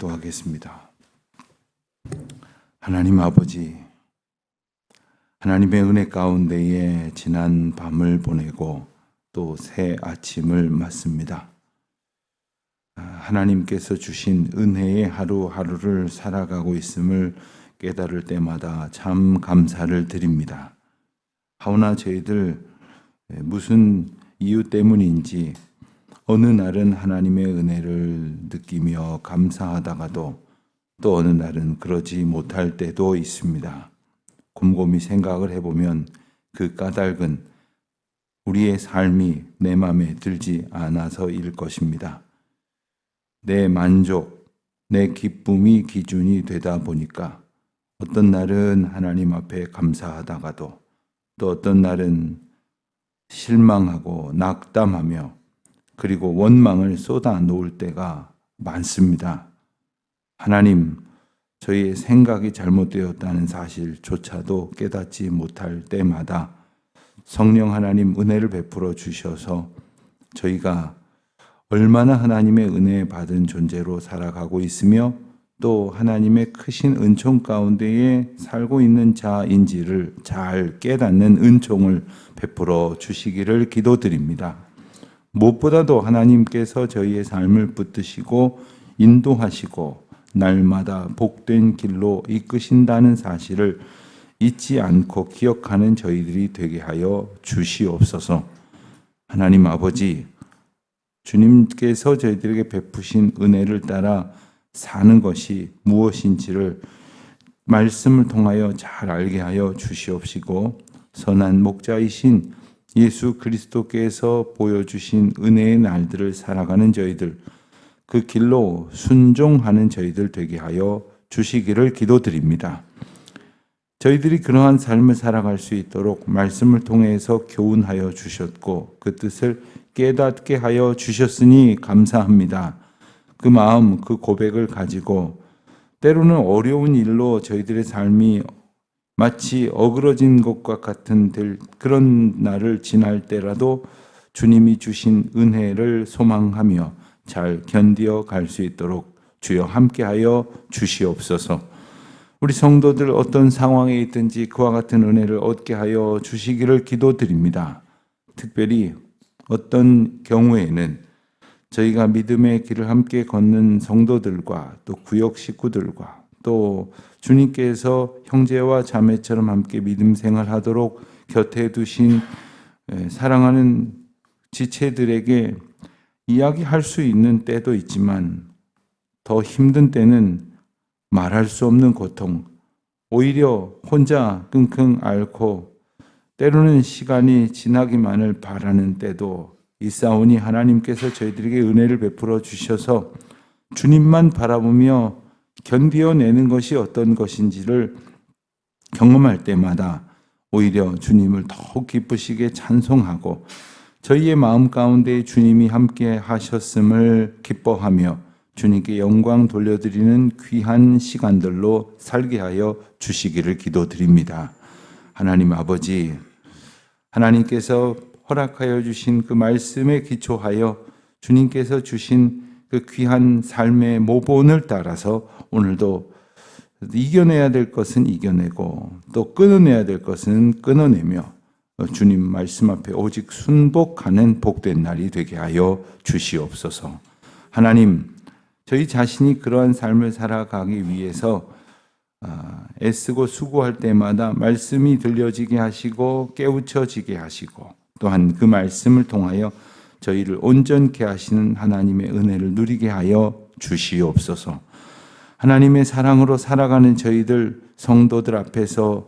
기도하겠습니다. 하나님 아버지, 하나님의 은혜 가운데에 지난 밤을 보내고 또 새 아침을 맞습니다. 하나님께서 주신 은혜의 하루하루를 살아가고 있음을 깨달을 때마다 참 감사를 드립니다. 하오나 저희들 무슨 이유 때문인지 어느 날은 하나님의 은혜를 느끼며 감사하다가도 또 어느 날은 그러지 못할 때도 있습니다. 곰곰이 생각을 해보면 그 까닭은 우리의 삶이 내 마음에 들지 않아서일 것입니다. 내 만족, 내 기쁨이 기준이 되다 보니까 어떤 날은 하나님 앞에 감사하다가도 또 어떤 날은 실망하고 낙담하며 그리고 원망을 쏟아 놓을 때가 많습니다. 하나님, 저희의 생각이 잘못되었다는 사실조차도 깨닫지 못할 때마다 성령 하나님 은혜를 베풀어 주셔서 저희가 얼마나 하나님의 은혜 받은 존재로 살아가고 있으며 또 하나님의 크신 은총 가운데에 살고 있는 자인지를 잘 깨닫는 은총을 베풀어 주시기를 기도드립니다. 무엇보다도 하나님께서 저희의 삶을 붙드시고 인도하시고 날마다 복된 길로 이끄신다는 사실을 잊지 않고 기억하는 저희들이 되게 하여 주시옵소서. 하나님 아버지, 주님께서 저희들에게 베푸신 은혜를 따라 사는 것이 무엇인지를 말씀을 통하여 잘 알게 하여 주시옵시고 선한 목자이신 예수 그리스도께서 보여주신 은혜의 날들을 살아가는 저희들, 그 길로 순종하는 저희들 되게 하여 주시기를 기도드립니다. 저희들이 그러한 삶을 살아갈 수 있도록 말씀을 통해서 교훈하여 주셨고 그 뜻을 깨닫게 하여 주셨으니 감사합니다. 그 마음, 그 고백을 가지고 때로는 어려운 일로 저희들의 삶이 마치 어그러진 것과 같은 그런 날을 지날 때라도 주님이 주신 은혜를 소망하며 잘 견디어 갈 수 있도록 주여 함께하여 주시옵소서. 우리 성도들 어떤 상황에 있든지 그와 같은 은혜를 얻게 하여 주시기를 기도드립니다. 특별히 어떤 경우에는 저희가 믿음의 길을 함께 걷는 성도들과 또 구역 식구들과 또 주님께서 형제와 자매처럼 함께 믿음 생활하도록 곁에 두신 사랑하는 지체들에게 이야기할 수 있는 때도 있지만 더 힘든 때는 말할 수 없는 고통, 오히려 혼자 끙끙 앓고 때로는 시간이 지나기만을 바라는 때도 있사오니 하나님께서 저희들에게 은혜를 베풀어 주셔서 주님만 바라보며 견디어내는 것이 어떤 것인지를 경험할 때마다 오히려 주님을 더욱 기쁘시게 찬송하고 저희의 마음 가운데 주님이 함께 하셨음을 기뻐하며 주님께 영광 돌려드리는 귀한 시간들로 살게 하여 주시기를 기도드립니다. 하나님 아버지, 하나님께서 허락하여 주신 그 말씀에 기초하여 주님께서 주신 그 귀한 삶의 모본을 따라서 오늘도 이겨내야 될 것은 이겨내고 또 끊어내야 될 것은 끊어내며 주님 말씀 앞에 오직 순복하는 복된 날이 되게 하여 주시옵소서. 하나님, 저희 자신이 그러한 삶을 살아가기 위해서 애쓰고 수고할 때마다 말씀이 들려지게 하시고 깨우쳐지게 하시고 또한 그 말씀을 통하여 저희를 온전케 하시는 하나님의 은혜를 누리게 하여 주시옵소서. 하나님의 사랑으로 살아가는 저희들 성도들 앞에서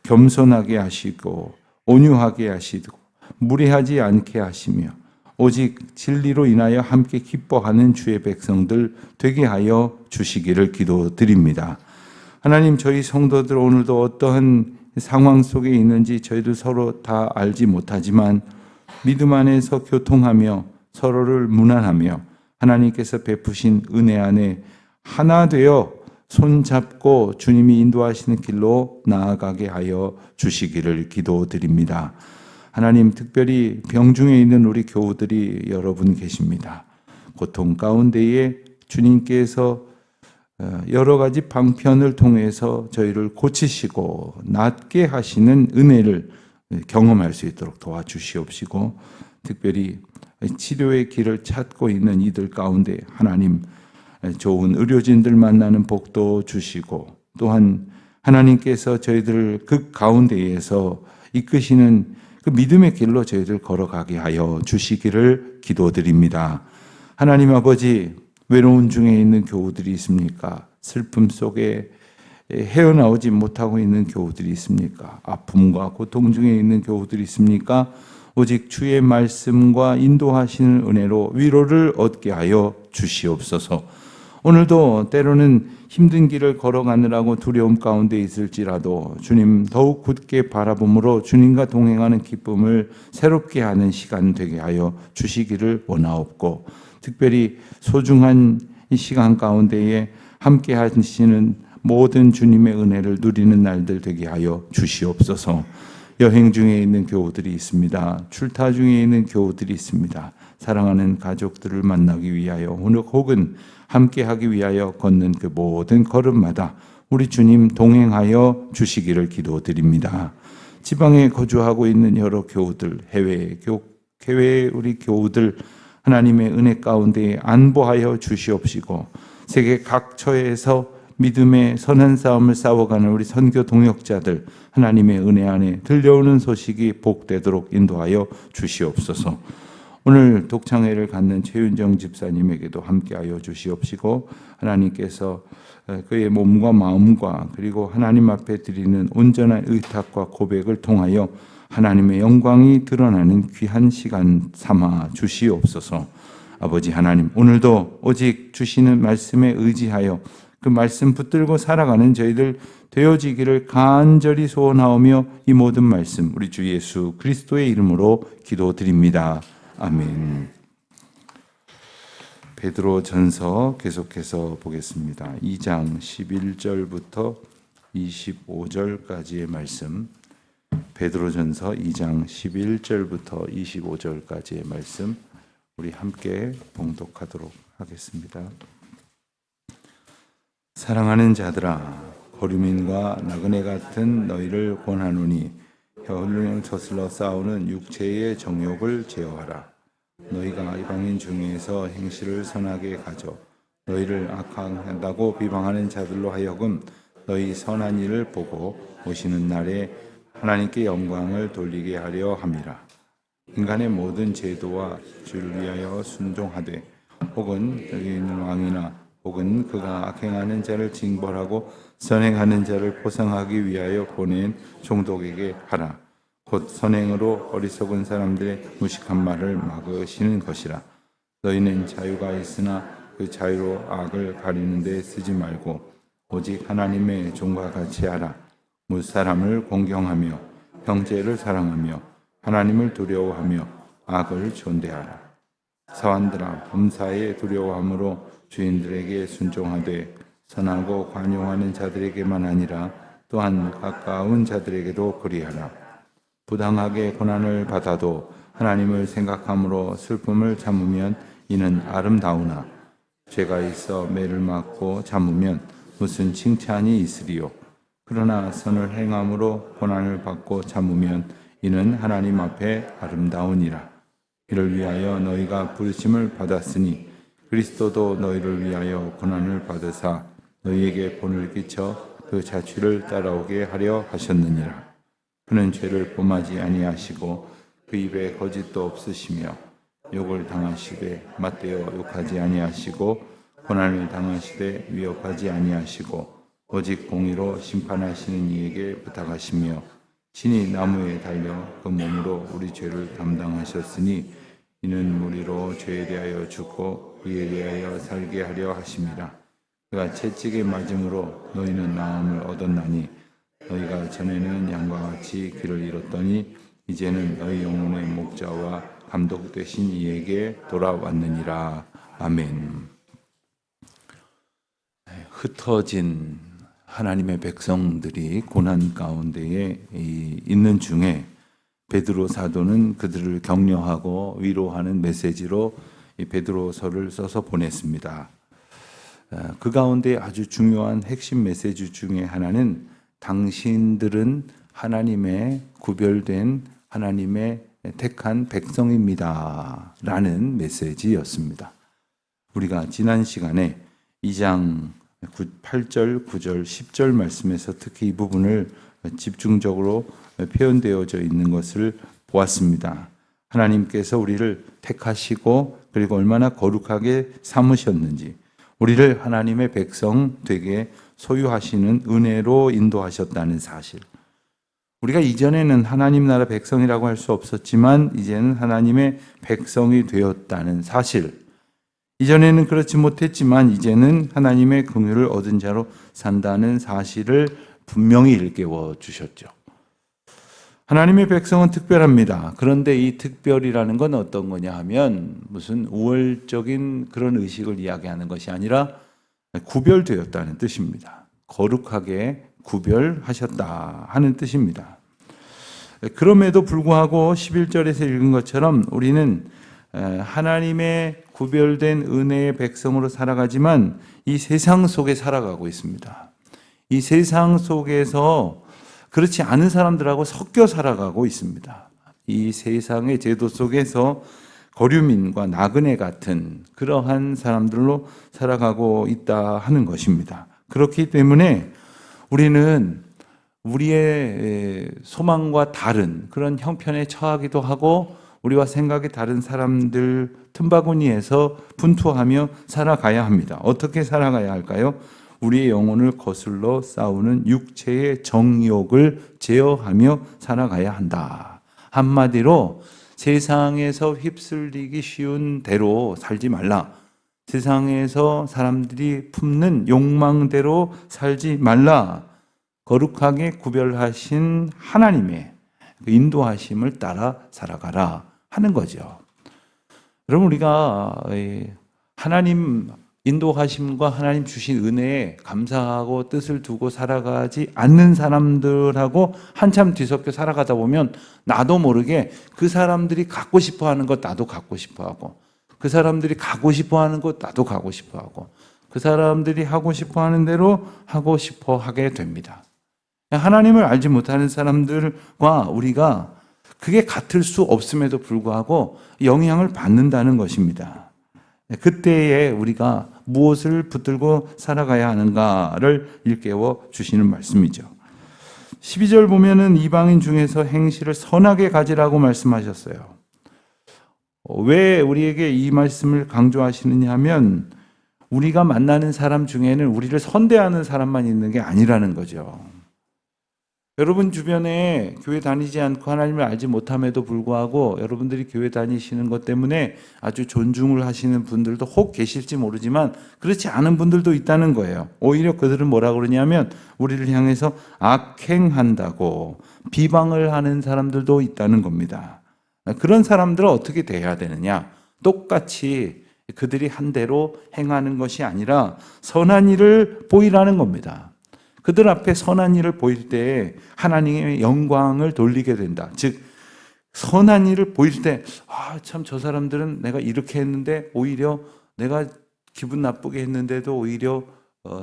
겸손하게 하시고 온유하게 하시고 무례하지 않게 하시며 오직 진리로 인하여 함께 기뻐하는 주의 백성들 되게 하여 주시기를 기도드립니다. 하나님, 저희 성도들 오늘도 어떠한 상황 속에 있는지 저희들 서로 다 알지 못하지만 믿음 안에서 교통하며 서로를 문안하며 하나님께서 베푸신 은혜 안에 하나 되어 손잡고 주님이 인도하시는 길로 나아가게 하여 주시기를 기도드립니다. 하나님, 특별히 병중에 있는 우리 교우들이 여러분 계십니다. 고통 가운데에 주님께서 여러 가지 방편을 통해서 저희를 고치시고 낫게 하시는 은혜를 경험할 수 있도록 도와주시옵시고, 특별히 치료의 길을 찾고 있는 이들 가운데 하나님 좋은 의료진들 만나는 복도 주시고, 또한 하나님께서 저희들 그 가운데에서 이끄시는 그 믿음의 길로 저희들 걸어가게 하여 주시기를 기도드립니다. 하나님 아버지, 외로운 중에 있는 교우들이 있습니까? 슬픔 속에 헤어나오지 못하고 있는 교우들이 있습니까? 아픔과 고통 중에 있는 교우들이 있습니까? 오직 주의 말씀과 인도하시는 은혜로 위로를 얻게 하여 주시옵소서. 오늘도 때로는 힘든 길을 걸어가느라고 두려움 가운데 있을지라도 주님 더욱 굳게 바라봄으로 주님과 동행하는 기쁨을 새롭게 하는 시간 되게 하여 주시기를 원하옵고, 특별히 소중한 이 시간 가운데에 함께 하시는 모든 주님의 은혜를 누리는 날들 되게 하여 주시옵소서. 여행 중에 있는 교우들이 있습니다. 출타 중에 있는 교우들이 있습니다. 사랑하는 가족들을 만나기 위하여 혹은 함께하기 위하여 걷는 그 모든 걸음마다 우리 주님 동행하여 주시기를 기도드립니다. 지방에 거주하고 있는 여러 교우들, 해외 우리 교우들 하나님의 은혜 가운데 안보하여 주시옵시고, 세계 각처에서 믿음의 선한 싸움을 싸워가는 우리 선교 동역자들 하나님의 은혜 안에 들려오는 소식이 복되도록 인도하여 주시옵소서. 오늘 독창회를 갖는 최윤정 집사님에게도 함께하여 주시옵시고, 하나님께서 그의 몸과 마음과 그리고 하나님 앞에 드리는 온전한 의탁과 고백을 통하여 하나님의 영광이 드러나는 귀한 시간 삼아 주시옵소서. 아버지 하나님, 오늘도 오직 주시는 말씀에 의지하여 그 말씀 붙들고 살아가는 저희들 되어지기를 간절히 소원하오며, 이 모든 말씀 우리 주 예수 그리스도의 이름으로 기도드립니다. 아멘. 베드로 전서 계속해서 보겠습니다. 2장 11절부터 25절까지의 말씀, 베드로 전서 2장 11절부터 25절까지의 말씀 우리 함께 봉독하도록 하겠습니다. 사랑하는 자들아, 거류민과 나그네 같은 너희를 권하노니 혈륜을 저슬러 싸우는 육체의 정욕을 제어하라. 너희가 이방인 중에서 행실을 선하게 가져 너희를 악한다고 비방하는 자들로 하여금 너희 선한 일을 보고 오시는 날에 하나님께 영광을 돌리게 하려 함이라. 인간의 모든 제도와 주를 위하여 순종하되, 혹은 여기 있는 왕이나 혹은 그가 악행하는 자를 징벌하고 선행하는 자를 보상하기 위하여 보낸 종독에게 하라. 곧 선행으로 어리석은 사람들의 무식한 말을 막으시는 것이라. 너희는 자유가 있으나 그 자유로 악을 가리는 데 쓰지 말고 오직 하나님의 종과 같이 하라. 무사람을 공경하며 형제를 사랑하며 하나님을 두려워하며 악을 존대하라. 사환들아, 범사에 두려워함으로 주인들에게 순종하되 선하고 관용하는 자들에게만 아니라 또한 가까운 자들에게도 그리하라. 부당하게 고난을 받아도 하나님을 생각함으로 슬픔을 참으면 이는 아름다우나, 죄가 있어 매를 맞고 참으면 무슨 칭찬이 있으리요. 그러나 선을 행함으로 고난을 받고 참으면 이는 하나님 앞에 아름다우니라. 이를 위하여 너희가 부르심을 받았으니 그리스도도 너희를 위하여 고난을 받으사 너희에게 본을 끼쳐 그 자취를 따라오게 하려 하셨느니라. 그는 죄를 범하지 아니하시고 그 입에 거짓도 없으시며 욕을 당하시되 맞대어 욕하지 아니하시고 고난을 당하시되 위협하지 아니하시고 오직 공의로 심판하시는 이에게 부탁하시며, 신이 나무에 달려 그 몸으로 우리 죄를 담당하셨으니 이는 무리로 죄에 대하여 죽고 의에 대하여 살게 하려 하심이라. 그가 채찍에 맞음으로 너희는 나음을 얻었나니 너희가 전에는 양과 같이 길을 잃었더니 이제는 너희 영혼의 목자와 감독 되신 이에게 돌아왔느니라. 아멘. 흩어진 하나님의 백성들이 고난 가운데에 있는 중에 베드로 사도는 그들을 격려하고 위로하는 메시지로 이 베드로서를 써서 보냈습니다. 그 가운데 아주 중요한 핵심 메시지 중에 하나는 당신들은 하나님의 구별된 하나님의 택한 백성입니다 라는 메시지였습니다. 우리가 지난 시간에 2장 8절, 9절, 10절 말씀에서 특히 이 부분을 집중적으로 표현되어져 있는 것을 보았습니다. 하나님께서 우리를 택하시고 그리고 얼마나 거룩하게 삼으셨는지, 우리를 하나님의 백성 되게 소유하시는 은혜로 인도하셨다는 사실. 우리가 이전에는 하나님 나라 백성이라고 할 수 없었지만 이제는 하나님의 백성이 되었다는 사실. 이전에는 그렇지 못했지만 이제는 하나님의 긍휼을 얻은 자로 산다는 사실을 분명히 일깨워 주셨죠. 하나님의 백성은 특별합니다. 그런데 이 특별이라는 건 어떤 거냐 하면 무슨 우월적인 그런 의식을 이야기하는 것이 아니라 구별되었다는 뜻입니다. 거룩하게 구별하셨다 하는 뜻입니다. 그럼에도 불구하고 11절에서 읽은 것처럼 우리는 하나님의 구별된 은혜의 백성으로 살아가지만 이 세상 속에 살아가고 있습니다. 이 세상 속에서 그렇지 않은 사람들하고 섞여 살아가고 있습니다. 이 세상의 제도 속에서 거류민과 나그네 같은 그러한 사람들로 살아가고 있다 하는 것입니다. 그렇기 때문에 우리는 우리의 소망과 다른 그런 형편에 처하기도 하고 우리와 생각이 다른 사람들 틈바구니에서 분투하며 살아가야 합니다. 어떻게 살아가야 할까요? 우리의 영혼을 거슬러 싸우는 육체의 정욕을 제어하며 살아가야 한다. 한마디로 세상에서 휩쓸리기 쉬운 대로 살지 말라. 세상에서 사람들이 품는 욕망대로 살지 말라. 거룩하게 구별하신 하나님의 인도하심을 따라 살아가라 하는 거죠. 여러분, 우리가 하나님 인도하심과 하나님 주신 은혜에 감사하고 뜻을 두고 살아가지 않는 사람들하고 한참 뒤섞여 살아가다 보면 나도 모르게 그 사람들이 갖고 싶어 하는 것 나도 갖고 싶어 하고, 그 사람들이 가고 싶어 하는 것 나도 가고 싶어 하고, 그 사람들이 하고 싶어 하는 대로 하고 싶어 하게 됩니다. 하나님을 알지 못하는 사람들과 우리가 그게 같을 수 없음에도 불구하고 영향을 받는다는 것입니다. 그때에 우리가 무엇을 붙들고 살아가야 하는가를 일깨워 주시는 말씀이죠. 12절 보면은 이방인 중에서 행실을 선하게 가지라고 말씀하셨어요. 왜 우리에게 이 말씀을 강조하시느냐 하면 우리가 만나는 사람 중에는 우리를 선대하는 사람만 있는 게 아니라는 거죠. 여러분 주변에 교회 다니지 않고 하나님을 알지 못함에도 불구하고 여러분들이 교회 다니시는 것 때문에 아주 존중을 하시는 분들도 혹 계실지 모르지만 그렇지 않은 분들도 있다는 거예요. 오히려 그들은 뭐라 그러냐면 우리를 향해서 악행한다고 비방을 하는 사람들도 있다는 겁니다. 그런 사람들은 어떻게 대해야 되느냐? 똑같이 그들이 한 대로 행하는 것이 아니라 선한 일을 보이라는 겁니다. 그들 앞에 선한 일을 보일 때 하나님의 영광을 돌리게 된다. 즉 선한 일을 보일 때 참 저 사람들은 내가 이렇게 했는데 오히려 내가 기분 나쁘게 했는데도 오히려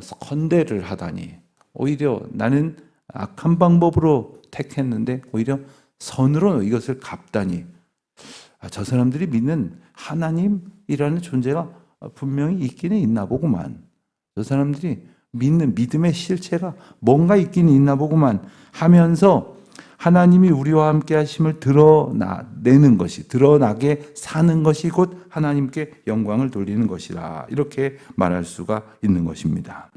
선대를 하다니, 오히려 나는 악한 방법으로 택했는데 오히려 선으로 이것을 갚다니, 저 사람들이 믿는 하나님이라는 존재가 분명히 있기는 있나 보구만. 저 사람들이 믿는 믿음의 실체가 뭔가 있기는 있나 보구만 하면서 하나님이 우리와 함께 하심을 드러내는 것이, 드러나게 사는 것이 곧 하나님께 영광을 돌리는 것이다. 이렇게 말할 수가 있는 것입니다.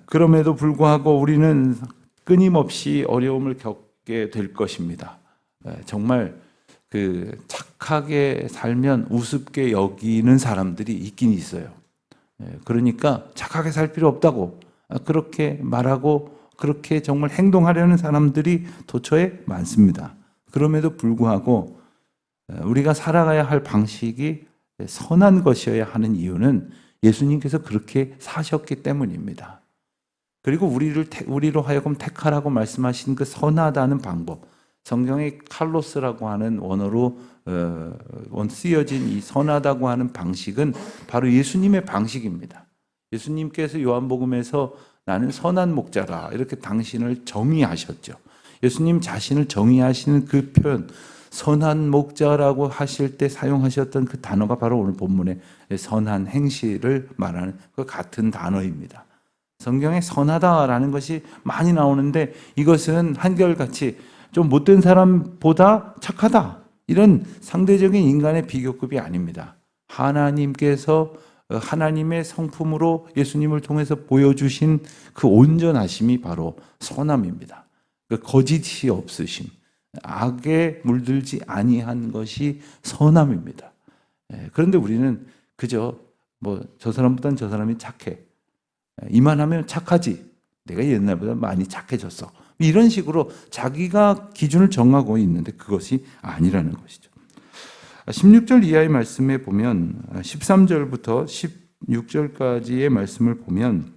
그럼에도 불구하고 우리는 끊임없이 어려움을 겪게 될 것입니다. 정말 착하게 살면 우습게 여기는 사람들이 있긴 있어요. 그러니까 착하게 살 필요 없다고 그렇게 말하고 그렇게 정말 행동하려는 사람들이 도처에 많습니다. 그럼에도 불구하고 우리가 살아가야 할 방식이 선한 것이어야 하는 이유는 예수님께서 그렇게 사셨기 때문입니다. 그리고 우리로 하여금 택하라고 말씀하신 그 선하다는 방법, 성경의 칼로스라고 하는 원어로 쓰여진 이 선하다고 하는 방식은 바로 예수님의 방식입니다. 예수님께서 요한복음에서 나는 선한 목자라 이렇게 당신을 정의하셨죠. 예수님 자신을 정의하시는 그 표현, 선한 목자라고 하실 때 사용하셨던 그 단어가 바로 오늘 본문의 선한 행실을 말하는 그 같은 단어입니다. 성경에 선하다라는 것이 많이 나오는데 이것은 한결같이 좀 못된 사람보다 착하다 이런 상대적인 인간의 비교급이 아닙니다. 하나님께서 하나님의 성품으로 예수님을 통해서 보여주신 그 온전하심이 바로 선함입니다. 그 거짓이 없으심, 악에 물들지 아니한 것이 선함입니다. 그런데 우리는 그저 저 사람보다는 저 사람이 착해, 이만하면 착하지, 내가 옛날보다 많이 착해졌어, 이런 식으로 자기가 기준을 정하고 있는데 그것이 아니라는 것이죠. 16절 이하의 말씀에 보면 13절부터 16절까지의 말씀을 보면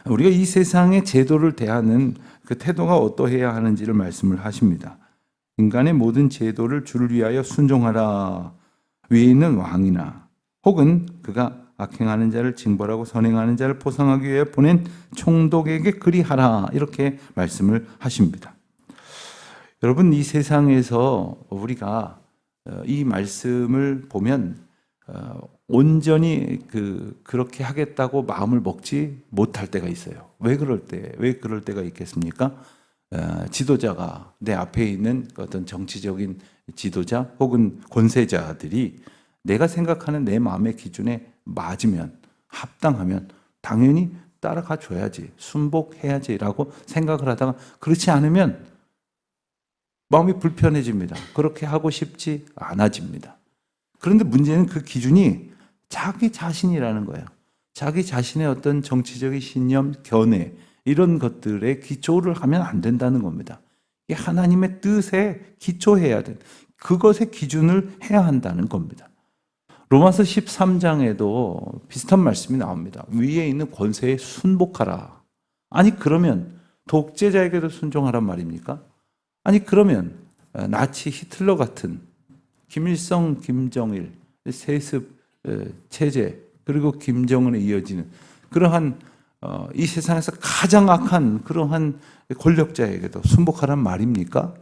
우리가 이 세상의 제도를 대하는 그 태도가 어떠해야 하는지를 말씀을 하십니다. 인간의 모든 제도를 주를 위하여 순종하라. 위에 있는 왕이나 혹은 그가 악행하는 자를 징벌하고 선행하는 자를 보상하기 위해 보낸 총독에게 그리하라. 이렇게 말씀을 하십니다. 여러분, 이 세상에서 우리가 이 말씀을 보면 온전히 그렇게 하겠다고 마음을 먹지 못할 때가 있어요. 왜 그럴 때가 있겠습니까? 지도자가 내 앞에 있는 어떤 정치적인 지도자 혹은 권세자들이 내가 생각하는 내 마음의 기준에 맞으면, 합당하면 당연히 따라가 줘야지, 순복해야지라고 생각을 하다가 그렇지 않으면 마음이 불편해집니다. 그렇게 하고 싶지 않아집니다. 그런데 문제는 그 기준이 자기 자신이라는 거예요. 자기 자신의 어떤 정치적인 신념, 견해 이런 것들에 기초를 하면 안 된다는 겁니다. 이게 하나님의 뜻에 기초해야 돼. 그것의 기준을 해야 한다는 겁니다. 로마서 13장에도 비슷한 말씀이 나옵니다. 위에 있는 권세에 순복하라. 아니 그러면 독재자에게도 순종하란 말입니까? 아니 그러면 나치 히틀러 같은 김일성, 김정일, 세습 체제 그리고 김정은에 이어지는 그러한 이 세상에서 가장 악한 그러한 권력자에게도 순복하란 말입니까?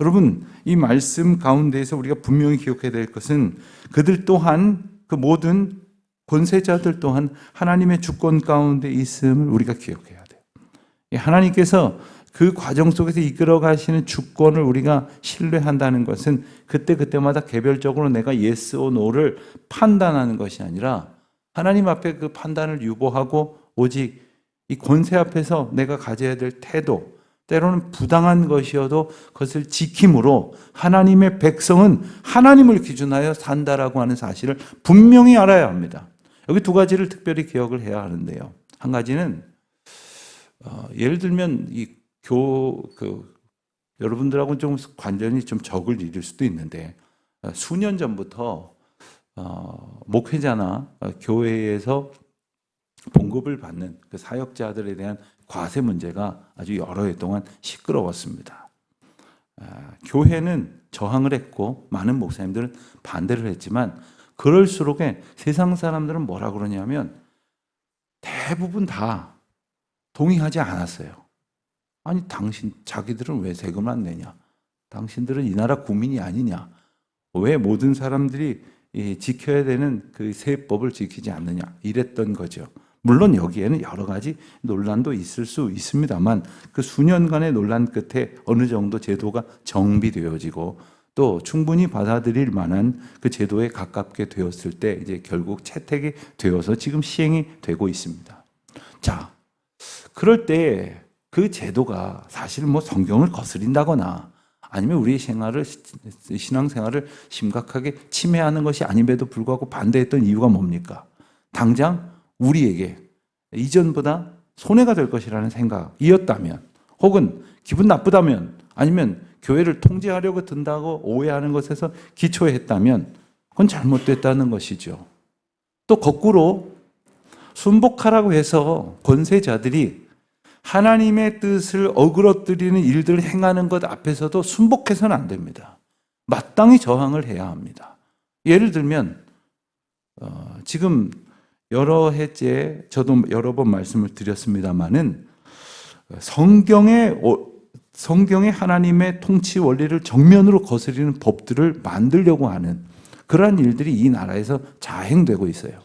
여러분, 이 말씀 가운데에서 우리가 분명히 기억해야 될 것은 그들 또한 그 모든 권세자들 또한 하나님의 주권 가운데 있음을 우리가 기억해야 돼요. 하나님께서 그 과정 속에서 이끌어 가시는 주권을 우리가 신뢰한다는 것은 그때마다 개별적으로 내가 yes or no를 판단하는 것이 아니라 하나님 앞에 그 판단을 유보하고 오직 이 권세 앞에서 내가 가져야 될 태도, 때로는 부당한 것이어도 그것을 지킴으로 하나님의 백성은 하나님을 기준하여 산다라고 하는 사실을 분명히 알아야 합니다. 여기 두 가지를 특별히 기억을 해야 하는데요. 한 가지는 예를 들면 여러분들하고는 좀 관련이 좀 적을 일일 수도 있는데 수년 전부터 목회자나 교회에서 봉급을 받는 그 사역자들에 대한 과세 문제가 아주 여러 해 동안 시끄러웠습니다. 교회는 저항을 했고 많은 목사님들은 반대를 했지만 그럴수록 세상 사람들은 뭐라 그러냐면 대부분 다 동의하지 않았어요. 아니 자기들은 왜 세금을 안 내냐? 당신들은 이 나라 국민이 아니냐? 왜 모든 사람들이 지켜야 되는 그 세법을 지키지 않느냐? 이랬던 거죠. 물론 여기에는 여러 가지 논란도 있을 수 있습니다만 그 수년간의 논란 끝에 어느 정도 제도가 정비되어지고 또 충분히 받아들일 만한 그 제도에 가깝게 되었을 때 이제 결국 채택이 되어서 지금 시행이 되고 있습니다. 자, 그럴 때 그 제도가 사실 성경을 거스린다거나 아니면 우리의 신앙생활을 심각하게 침해하는 것이 아님에도 불구하고 반대했던 이유가 뭡니까? 당장 우리에게 이전보다 손해가 될 것이라는 생각이었다면 혹은 기분 나쁘다면 아니면 교회를 통제하려고 든다고 오해하는 것에서 기초했다면 그건 잘못됐다는 것이죠. 또 거꾸로 순복하라고 해서 권세자들이 하나님의 뜻을 어그러뜨리는 일들을 행하는 것 앞에서도 순복해서는 안 됩니다. 마땅히 저항을 해야 합니다. 예를 들면 지금 여러 해째 저도 여러 번 말씀을 드렸습니다마는 성경의 하나님의 통치 원리를 정면으로 거스리는 법들을 만들려고 하는 그러한 일들이 이 나라에서 자행되고 있어요.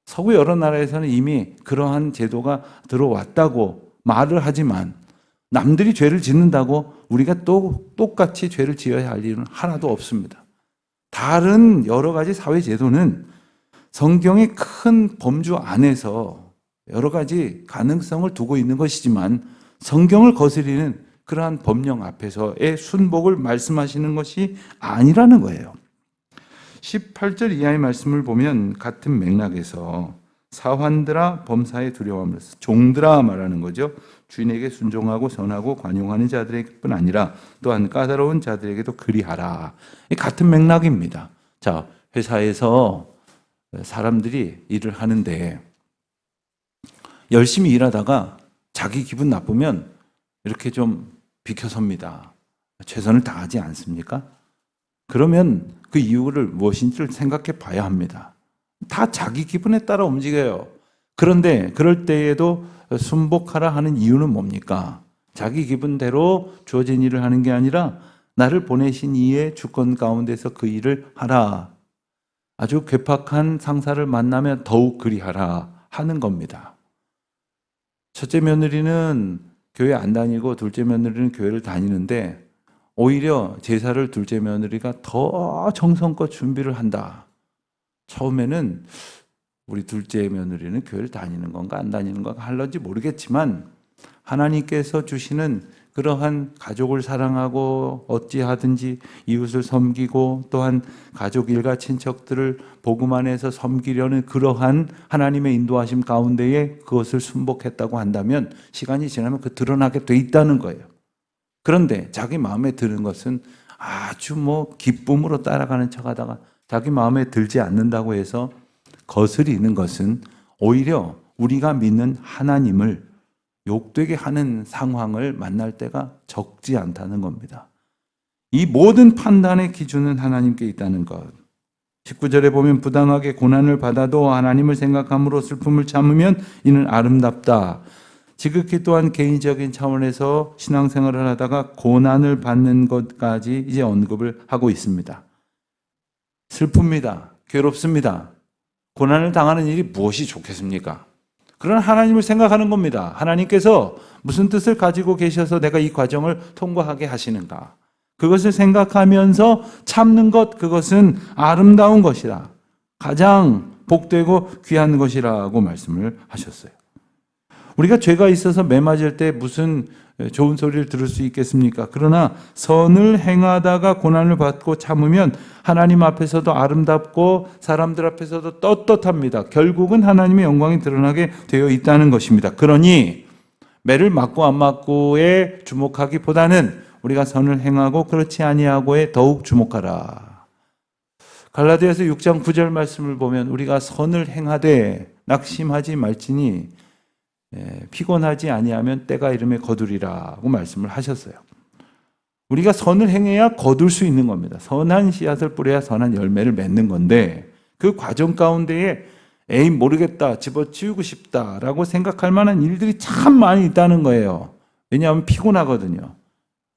서구 여러 나라에서는 이미 그러한 제도가 들어왔다고 말을 하지만 남들이 죄를 짓는다고 우리가 또 똑같이 죄를 지어야 할 일은 하나도 없습니다. 다른 여러 가지 사회 제도는 성경의 큰 범주 안에서 여러 가지 가능성을 두고 있는 것이지만 성경을 거스리는 그러한 법령 앞에서의 순복을 말씀하시는 것이 아니라는 거예요. 18절 이하의 말씀을 보면 같은 맥락에서 사환들아 범사에 두려워함을 종들아 말하는 거죠. 주인에게 순종하고 선하고 관용하는 자들에게뿐 아니라 또한 까다로운 자들에게도 그리하라. 같은 맥락입니다. 자, 회사에서 사람들이 일을 하는데 열심히 일하다가 자기 기분 나쁘면 이렇게 좀 비켜섭니다. 최선을 다하지 않습니까? 그러면 그 이유를 무엇인지를 생각해 봐야 합니다. 다 자기 기분에 따라 움직여요. 그런데 그럴 때에도 순복하라 하는 이유는 뭡니까? 자기 기분대로 주어진 일을 하는 게 아니라 나를 보내신 이의 주권 가운데서 그 일을 하라. 아주 괴팍한 상사를 만나면 더욱 그리하라 하는 겁니다. 첫째 며느리는 교회 안 다니고 둘째 며느리는 교회를 다니는데 오히려 제사를 둘째 며느리가 더 정성껏 준비를 한다. 처음에는 우리 둘째 며느리는 교회를 다니는 건가 안 다니는 건가 할런지 모르겠지만 하나님께서 주시는 그러한 가족을 사랑하고 어찌하든지 이웃을 섬기고 또한 가족 일가 친척들을 복음 안에서 섬기려는 그러한 하나님의 인도하심 가운데에 그것을 순복했다고 한다면 시간이 지나면 그 드러나게 돼 있다는 거예요. 그런데 자기 마음에 드는 것은 아주 기쁨으로 따라가는 척하다가 자기 마음에 들지 않는다고 해서 거스리는 것은 오히려 우리가 믿는 하나님을 욕되게 하는 상황을 만날 때가 적지 않다는 겁니다. 이 모든 판단의 기준은 하나님께 있다는 것. 19절에 보면 부당하게 고난을 받아도 하나님을 생각함으로 슬픔을 참으면 이는 아름답다. 지극히 또한 개인적인 차원에서 신앙생활을 하다가 고난을 받는 것까지 이제 언급을 하고 있습니다. 슬픕니다. 괴롭습니다. 고난을 당하는 일이 무엇이 좋겠습니까? 그런 하나님을 생각하는 겁니다. 하나님께서 무슨 뜻을 가지고 계셔서 내가 이 과정을 통과하게 하시는가? 그것을 생각하면서 참는 것, 그것은 아름다운 것이라. 가장 복되고 귀한 것이라고 말씀을 하셨어요. 우리가 죄가 있어서 매 맞을 때 무슨 좋은 소리를 들을 수 있겠습니까? 그러나 선을 행하다가 고난을 받고 참으면 하나님 앞에서도 아름답고 사람들 앞에서도 떳떳합니다. 결국은 하나님의 영광이 드러나게 되어 있다는 것입니다. 그러니 매를 맞고 안 맞고에 주목하기보다는 우리가 선을 행하고 그렇지 아니하고에 더욱 주목하라. 갈라디아서 6장 9절 말씀을 보면 우리가 선을 행하되 낙심하지 말지니 피곤하지 아니하면 때가 이름에 거두리라고 말씀을 하셨어요. 우리가 선을 행해야 거둘 수 있는 겁니다. 선한 씨앗을 뿌려야 선한 열매를 맺는 건데 그 과정 가운데에 에이 모르겠다, 집어치우고 싶다라고 생각할 만한 일들이 참 많이 있다는 거예요. 왜냐하면 피곤하거든요.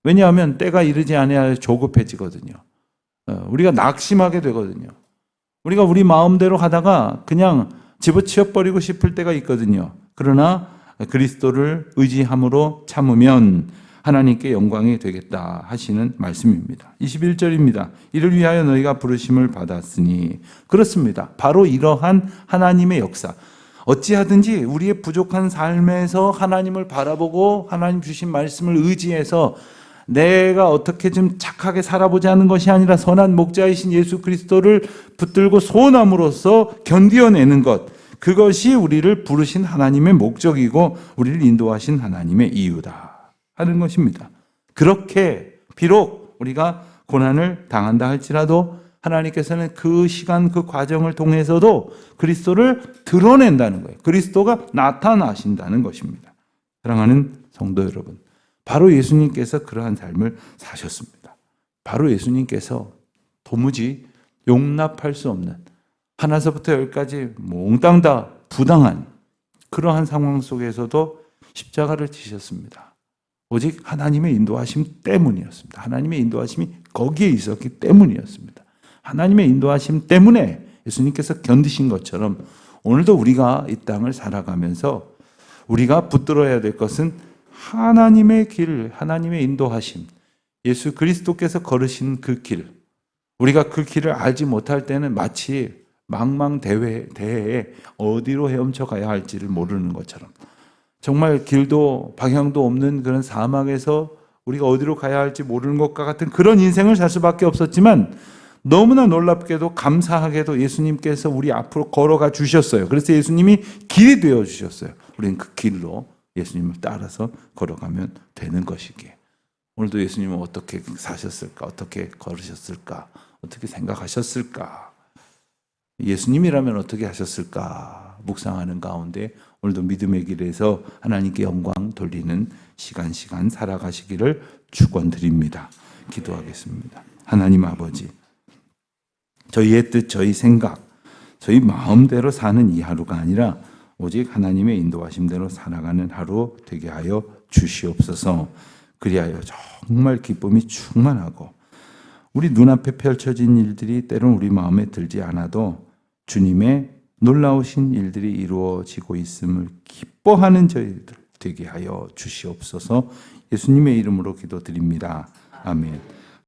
왜냐하면 때가 이르지 아니하여 조급해지거든요. 우리가 낙심하게 되거든요. 우리가 우리 마음대로 하다가 그냥 집어치워버리고 싶을 때가 있거든요. 그러나 그리스도를 의지함으로 참으면 하나님께 영광이 되겠다 하시는 말씀입니다. 21절입니다. 이를 위하여 너희가 부르심을 받았으니. 그렇습니다. 바로 이러한 하나님의 역사. 어찌하든지 우리의 부족한 삶에서 하나님을 바라보고 하나님 주신 말씀을 의지해서 내가 어떻게 좀 착하게 살아보자는 것이 아니라 선한 목자이신 예수 그리스도를 붙들고 소원함으로써 견디어내는 것. 그것이 우리를 부르신 하나님의 목적이고 우리를 인도하신 하나님의 이유다 하는 것입니다. 그렇게 비록 우리가 고난을 당한다 할지라도 하나님께서는 그 시간 그 과정을 통해서도 그리스도를 드러낸다는 거예요. 그리스도가 나타나신다는 것입니다. 사랑하는 성도 여러분, 바로 예수님께서 그러한 삶을 사셨습니다. 바로 예수님께서 도무지 용납할 수 없는 하나서부터 열까지 몽땅 다 부당한 그러한 상황 속에서도 십자가를 지셨습니다. 오직 하나님의 인도하심 때문이었습니다. 하나님의 인도하심이 거기에 있었기 때문이었습니다. 하나님의 인도하심 때문에 예수님께서 견디신 것처럼 오늘도 우리가 이 땅을 살아가면서 우리가 붙들어야 될 것은 하나님의 길, 하나님의 인도하심, 예수 그리스도께서 걸으신 그 길. 우리가 그 길을 알지 못할 때는 마치 망망대해에 어디로 헤엄쳐 가야 할지를 모르는 것처럼, 정말 길도 방향도 없는 그런 사막에서 우리가 어디로 가야 할지 모르는 것과 같은 그런 인생을 살 수밖에 없었지만, 너무나 놀랍게도 감사하게도 예수님께서 우리 앞으로 걸어가 주셨어요. 그래서 예수님이 길이 되어 주셨어요. 우리는 그 길로 예수님을 따라서 걸어가면 되는 것이기에, 오늘도 예수님은 어떻게 사셨을까? 어떻게 걸으셨을까? 어떻게 생각하셨을까? 예수님이라면 어떻게 하셨을까? 묵상하는 가운데 오늘도 믿음의 길에서 하나님께 영광 돌리는 시간 살아가시기를 축원드립니다. 기도하겠습니다. 하나님 아버지, 저희의 뜻, 저희 생각, 저희 마음대로 사는 이 하루가 아니라 오직 하나님의 인도하심대로 살아가는 하루 되게 하여 주시옵소서. 그리하여 정말 기쁨이 충만하고 우리 눈앞에 펼쳐진 일들이 때론 우리 마음에 들지 않아도 주님의 놀라우신 일들이 이루어지고 있음을 기뻐하는 저희들 되게 하여 주시옵소서. 예수님의 이름으로 기도드립니다. 아멘.